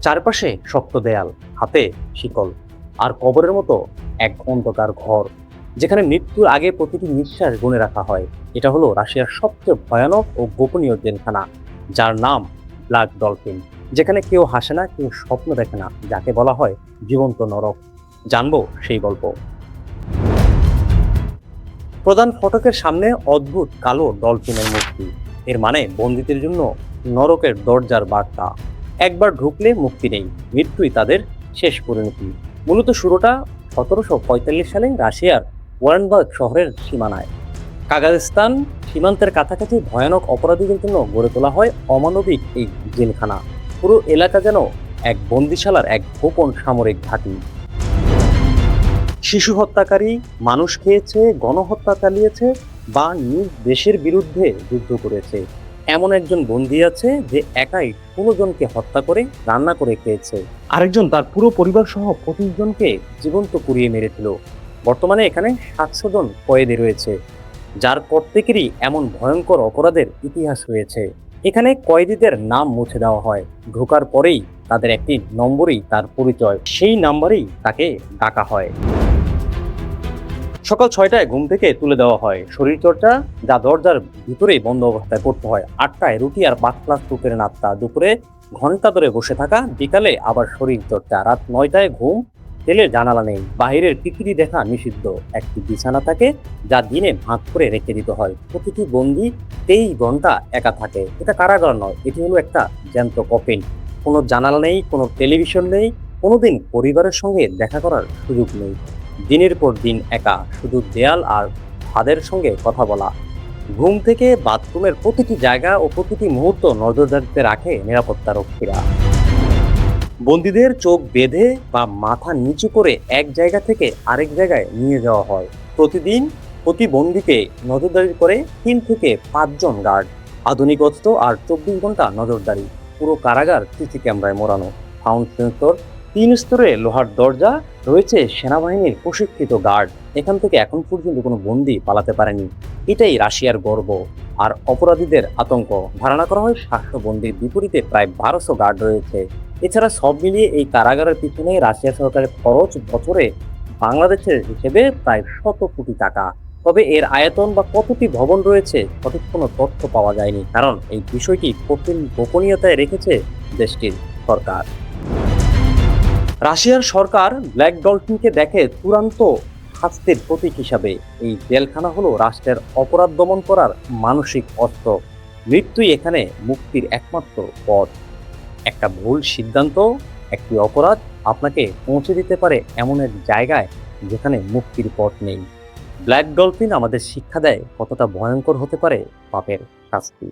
চারপাশে শক্ত দেয়াল, হাতে শিকল, আর কবরের মতো এক অন্ধকার ঘর, যেখানে মৃত্যুর আগে প্রতিটি নিঃশ্বাস গুণে রাখা হয়। এটা হলো রাশিয়ার সবচেয়ে ভয়ানক ও গোপনীয় জেলখানা, যার নাম ব্ল্যাক ডলফিন। যেখানে কেউ হাসে না, কেউ স্বপ্ন দেখে না, যাকে বলা হয় জীবন্ত নরক। জানবো সেই গল্প। প্রধান ফটকের সামনে অদ্ভুত কালো ডলফিনের মূর্তি। এর মানে বন্দীদের জন্য নরকের দরজার বার্তা। একবার ঢুকলে মুক্তি নেই, মৃত্যুই তাদের শেষ পরিণতি। মূলত শুরুটা 1745 সালে রাশিয়ার ওয়ারেনবার্গ শহরের সীমানায়। কাজাখস্তান সীমান্তের কাছাকাছি ভয়ানক অপরাধীদের জন্য গড়ে তোলা হয় অমানবিক এই জেলখানা। পুরো এলাকা যেন এক বন্দিশালার এক গোপন সামরিক ঘাঁটি। শিশু হত্যাকারী, মানুষ খেয়েছে, গণহত্যা চালিয়েছে বা নিজ দেশের বিরুদ্ধে যুদ্ধ করেছে এমন একজন বন্দী আছে যে একাই 16 জনকে হত্যা করে রান্না করে খেয়েছে। আরেকজন তার পুরো পরিবার সহ 25 জনকে জীবন্ত পুড়িয়ে মেরেছিল। বর্তমানে এখানে 700 জন কয়েদি রয়েছে, যার প্রত্যেকেরই এমন ভয়ঙ্কর অপরাধের ইতিহাস রয়েছে। এখানে কয়েদিদের নাম মুছে দেওয়া হয়, ঢোকার পরেই তাদের একটি নম্বরই তার পরিচয়, সেই নাম্বারেই তাকে ডাকা হয়। সকাল 6টায় ঘুম থেকে তুলে দেওয়া হয়, শরীরচর্চা যা দরজার ভিতরেই বন্ধ অবস্থায় করতে হয়। 8টায় রুটি আর 5 গ্লাস দুপুরে নাস্তা, দুপুরে ঘন্টা ধরে বসে থাকা, বিকালে আবার শরীরচর্চা। রাত 9টায় ঘুম, তেলে জানালা নেই, বাহিরের পৃথিবী দেখা নিষিদ্ধ। একটি বিছানা থাকে যা দিনে ভাগ করে রেখে দিতে হয়। প্রতিটি বন্দী 23 ঘন্টা একা থাকে। এটা কারাগার নয়, এটি হলো একটা জ্যান্ত কফিন। কোনো জানালা নেই, কোনো টেলিভিশন নেই, কোনোদিন পরিবারের সঙ্গে দেখা করার সুযোগ নেই। দিনের পর দিন একা, শুধু দেয়াল আর ছাদের সঙ্গে কথা বলা। ঘুম থেকে বাথরুমের প্রতিটি জায়গা ও প্রতিটি মুহূর্ত নজরদারিতে রাখে নিরাপত্তা রক্ষীরা। বন্দীদের চোখ বেঁধে বা মাথা নিচু করে এক জায়গা থেকে আরেক জায়গায় নিয়ে যাওয়া হয়। প্রতিদিন প্রতি বন্দীকে নজরদারি করে 3 থেকে 5 জন গার্ড। আধুনিক অস্ত্র আর 24 ঘন্টা নজরদারি। পুরো কারাগার সিসি ক্যামেরায় মোড়ানো, সাউন্ড সেন্সর, 3 স্তরে লোহার দরজা, রয়েছে সেনাবাহিনীর প্রশিক্ষিত গার্ড। এখান থেকে এখন পর্যন্ত কোনো বন্দী পালাতে পারেনি। এটাই রাশিয়ার গর্ব আর অপরাধীদের আতঙ্ক। ধারণা করা হয় 700 বন্দীর বিপরীতে প্রায় 1200 গার্ড রয়েছে। এছাড়া সব মিলিয়ে এই কারাগারের পিছনে রাশিয়া সরকারের খরচ বছরে বাংলাদেশের হিসেবে প্রায় 100 কোটি টাকা। তবে এর আয়তন বা কতটি ভবন রয়েছে সঠিক কোনো তথ্য পাওয়া যায়নি, কারণ এই বিষয়টি কঠিন গোপনীয়তায় রেখেছে দেশটির সরকার। রাশিয়ার সরকার ব্ল্যাক ডলফিনকে দেখে চূড়ান্ত শাস্তির প্রতীক হিসাবে। এই জেলখানা হলো রাষ্ট্রের অপরাধ দমন করার মানসিক অস্ত্র। মৃত্যুই এখানে মুক্তির একমাত্র পথ। একটা ভুল সিদ্ধান্ত, একটি অপরাধ আপনাকে পৌঁছে দিতে পারে এমন এক জায়গায় যেখানে মুক্তির পথ নেই। ব্ল্যাক ডলফিন আমাদের শিক্ষা দেয় কতটা ভয়ঙ্কর হতে পারে পাপের শাস্তি।